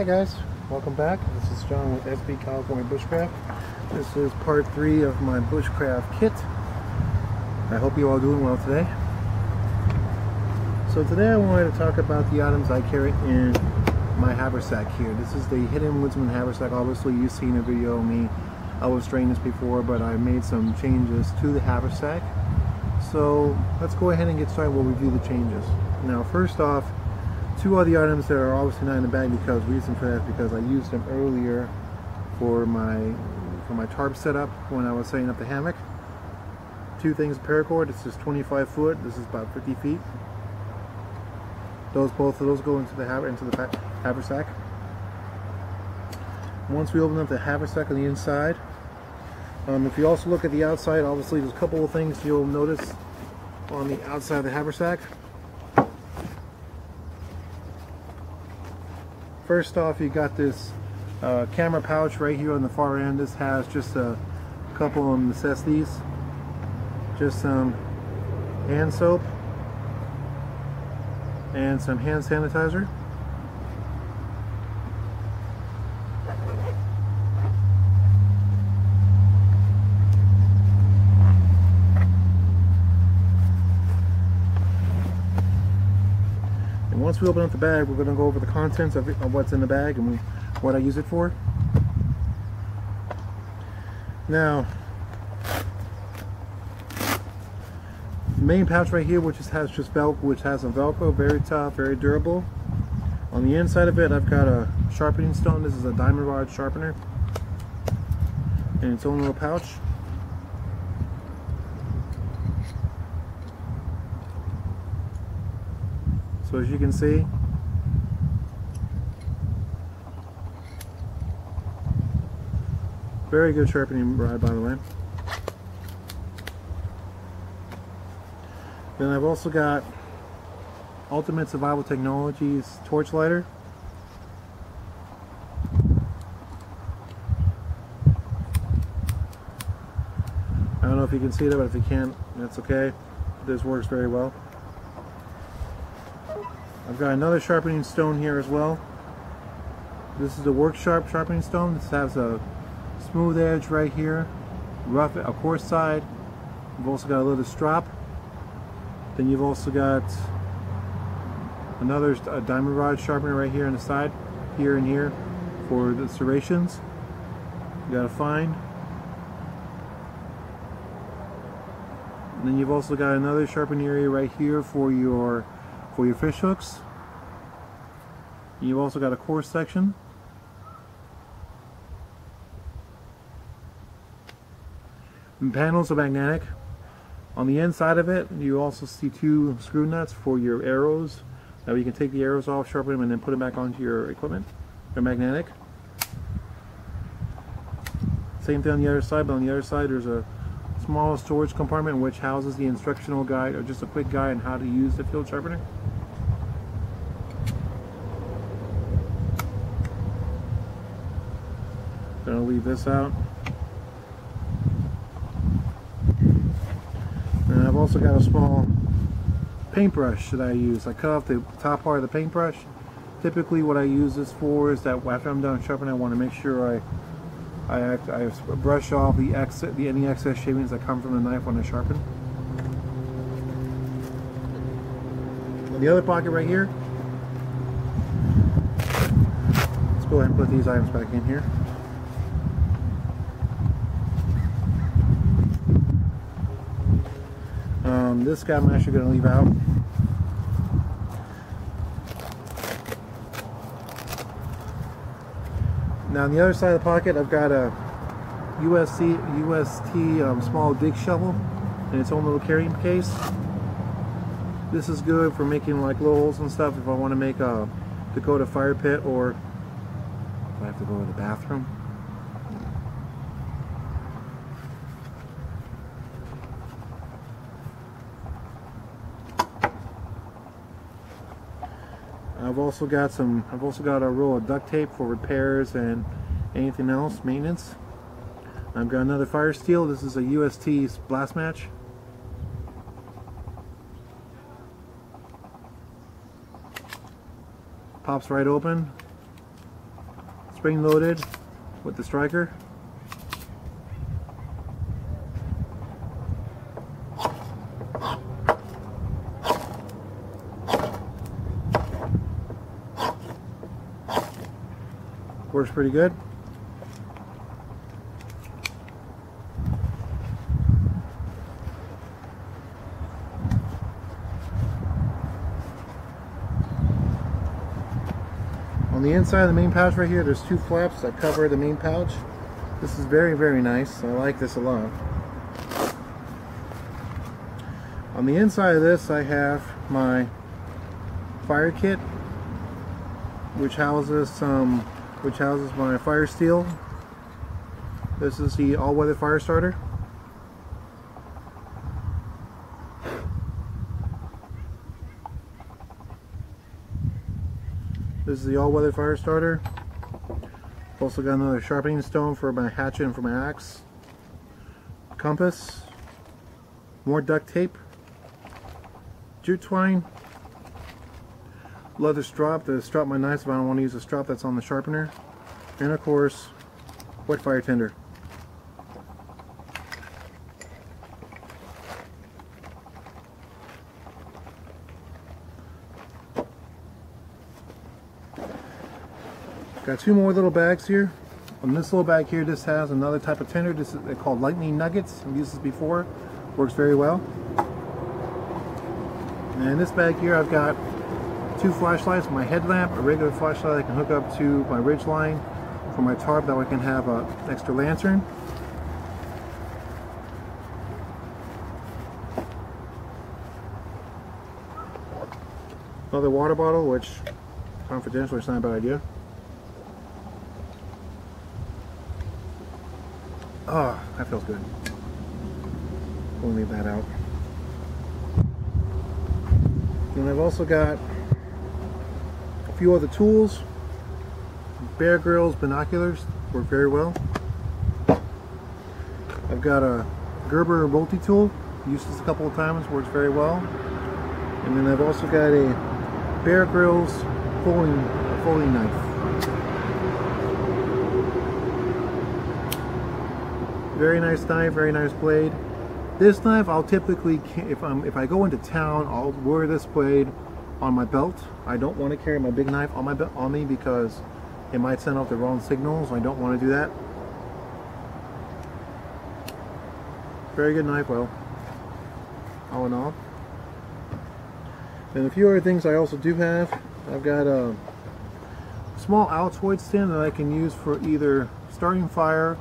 Hi guys, welcome back. This is John with SB California Bushcraft. This is part 3 of my bushcraft kit. I hope you all doing well today. So today I wanted to talk about the items I carry in my haversack here. This is the Hidden Woodsman haversack. Obviously you've seen a video of me illustrating this before, but I made some changes to the haversack. So let's go ahead and get started. We'll review the changes. Now first off, two of the items that are obviously not in the bag, because reason for that is because I used them earlier for my tarp setup when I was setting up the hammock. Two things: paracord. This is 25 foot. This is about 50 feet. Both of those go into the haversack. Once we open up the haversack on the inside, if you also look at the outside, obviously there's a couple of things you'll notice on the outside of the haversack. First off, you got this camera pouch right here on the far end. This has just a couple of necessities. Just some hand soap and some hand sanitizer. And once we open up the bag, we're going to go over the contents of what's in the bag and what I use it for. Now, the main pouch right here, which has a Velcro, very tough, very durable. On the inside of it, I've got a sharpening stone. This is a diamond rod sharpener in its own little pouch. So as you can see, very good sharpening rod, by the way. Then I've also got Ultimate Survival Technologies torch lighter. I don't know if you can see that, but if you can't, that's okay. This works very well. I've got another sharpening stone here as well. This is the Work Sharp sharpening stone. This has a smooth edge right here, a coarse side. You've also got a little strop. Then you've also got another diamond rod sharpener right here on the side, here and here, for the serrations. You got a fine. And then you've also got another sharpening area right here for your fish hooks. You've also got a coarse section. And panels are magnetic. On the inside of it, you also see two screw nuts for your arrows. Now you can take the arrows off, sharpen them, and then put them back onto your equipment. They're magnetic. Same thing on the other side, but on the other side there's a small storage compartment which houses the instructional guide, or just a quick guide on how to use the field sharpener. Gonna leave this out. And I've also got a small paintbrush that I use. I cut off the top part of the paintbrush. Typically what I use this for is that after I'm done sharpening, I want to make sure I brush off any excess shavings that come from the knife when I sharpen. In the other pocket right here, let's go ahead and put these items back in here. This guy I'm actually going to leave out. Now on the other side of the pocket, I've got a UST small dig shovel in its own little carrying case. This is good for making like little holes and stuff if I want to make a Dakota fire pit, or if I have to go to the bathroom. I've also got a roll of duct tape for repairs and anything else, maintenance. I've got another fire steel. This is a UST blast match. Pops right open. spring loaded with the striker. Works pretty good. On the inside of the main pouch right here, there's two flaps that cover the main pouch. This is very, very nice. I like this a lot. On the inside of this, I have my fire kit, which houses my fire steel. This is the all-weather fire starter. This is the all-weather fire starter. Also got another sharpening stone for my hatchet and for my axe. Compass. More duct tape. Jute twine. Leather strap to strap my knives if I don't want to use the strap that's on the sharpener. And of course, wet fire tinder. Got two more little bags here. On this little bag here, this has another type of tinder. This is called lightning nuggets. I've used this before. Works very well. And in this bag here, I've got two flashlights, my headlamp, a regular flashlight I can hook up to my ridge line for my tarp, that way I can have an extra lantern. Another water bottle, which confidential, it's not a bad idea. Oh, that feels good. We'll leave that out. And I've also got a few other tools. Bear grills, binoculars, work very well. I've got a Gerber multi-tool, used this a couple of times, works very well. And then I've also got a Bear Grylls folding knife. Very nice knife, very nice blade. This knife, I'll typically, if I go into town, I'll wear this blade on my belt. I don't want to carry my big knife on me because it might send off the wrong signals. I don't want to do that. Very good knife, well, all in all. And a few other things I also do have. I've got a small Altoid stand that I can use for either starting fire,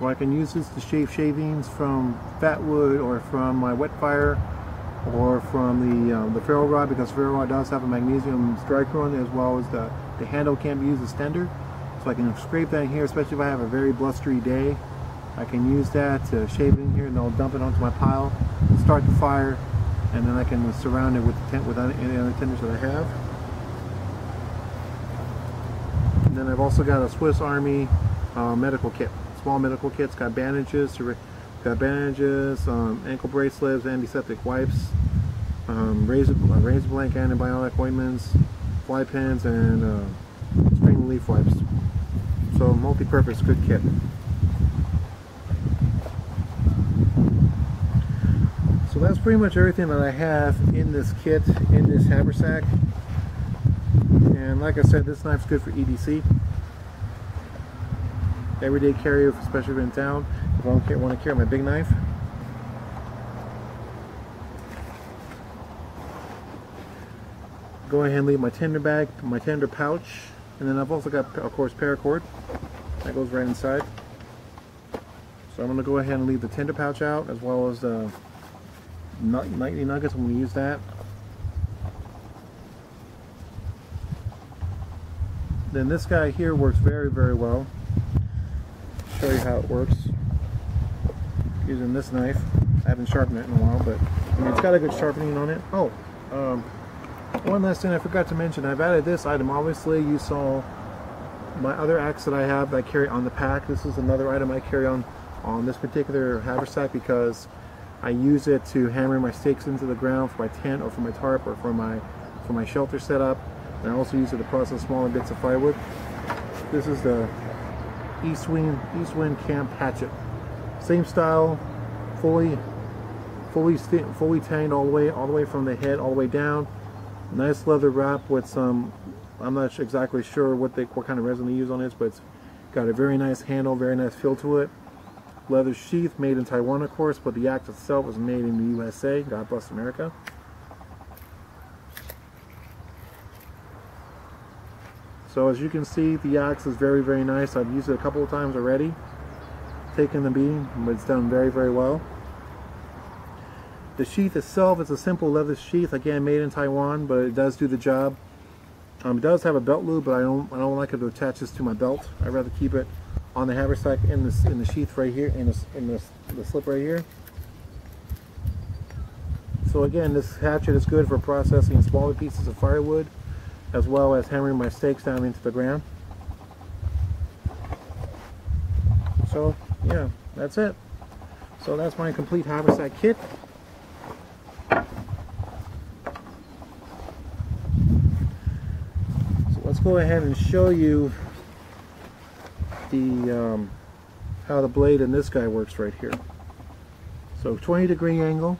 or I can use this to shave shavings from fat wood, or from my wet fire, or from the ferro rod, because ferro rod does have a magnesium striker on it, as well as the handle can't be used as tender. So I can scrape that in here, especially if I have a very blustery day. I can use that to shave in here, and I'll dump it onto my pile, start the fire, and then I can surround it with any other tenders that I have. And then I've also got a Swiss Army medical kit. Small medical kits, got bandages, ankle bracelets, antiseptic wipes, razor blank antibiotic ointments, fly pens, and spring leaf wipes. So multi-purpose, good kit. So that's pretty much everything that I have in this kit, in this haversack. And like I said, this knife's good for EDC. Everyday carry, especially if I'm in town, if I don't want to carry my big knife. Go ahead and leave my tinder bag, my tinder pouch, and then I've also got, of course, paracord that goes right inside. So I'm going to go ahead and leave the tinder pouch out, as well as the nightly nuggets. I'm going to use that. Then this guy here works very, very well. Show you how it works using this knife. I haven't sharpened it in a while, but I mean, it's got a good sharpening on it. Oh, one last thing I forgot to mention. I've added this item. Obviously, you saw my other axe that I have that I carry on the pack. This is another item I carry on this particular haversack because I use it to hammer my stakes into the ground for my tent, or for my tarp, or for my shelter setup. And I also use it to process smaller bits of firewood. This is the East Wind Camp hatchet. Same style, fully tanked all the way from the head all the way down. Nice leather wrap with some, I'm not exactly sure what kind of resin they use on this, but it's got a very nice handle, very nice feel to it. Leather sheath, made in Taiwan of course, but the axe itself was made in the USA. God bless America. So as you can see, the axe is very, very nice. I've used it a couple of times already, taken the beating, but it's done very, very well. The sheath itself is a simple leather sheath, again made in Taiwan, but it does do the job. It does have a belt loop, but I don't like it to attach this to my belt. I'd rather keep it on the haversack in the sheath right here, in the slip right here. So again, this hatchet is good for processing smaller pieces of firewood, as well as hammering my stakes down into the ground. So yeah, that's it. So that's my complete haversack kit. So let's go ahead and show you the how the blade in this guy works right here. So 20-degree angle.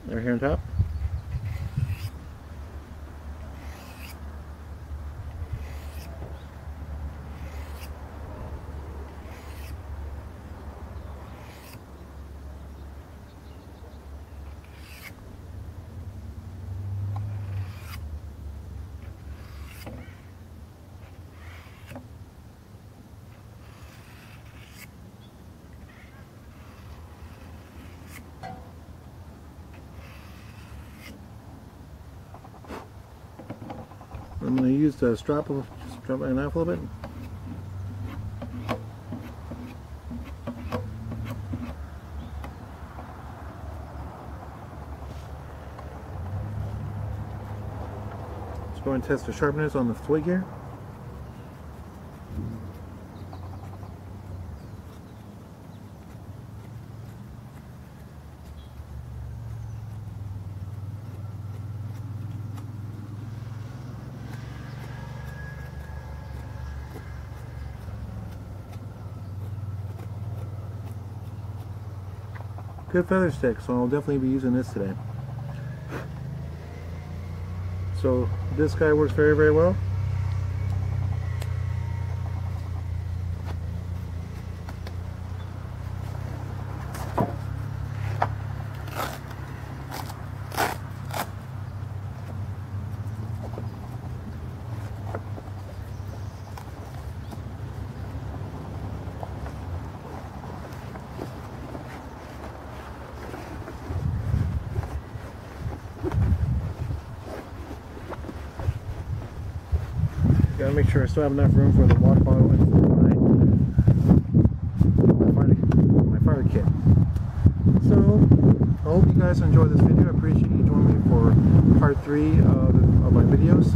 Right here on top. I'm going to use the strap my knife a little bit. Let's go and test the sharpness on the twig here. Good feather stick, so I'll definitely be using this today. So this guy works very, very well. Gotta make sure I still have enough room for the water bottle and for my fire kit. So, I hope you guys enjoyed this video. I appreciate you joining me for part 3 of my videos.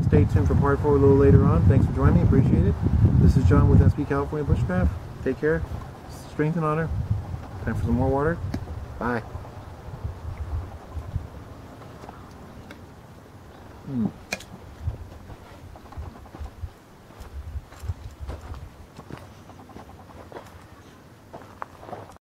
Stay tuned for part 4 a little later on. Thanks for joining me. Appreciate it. This is John with SB California Bushcraft. Take care. Strength and honor. Time for some more water. Bye.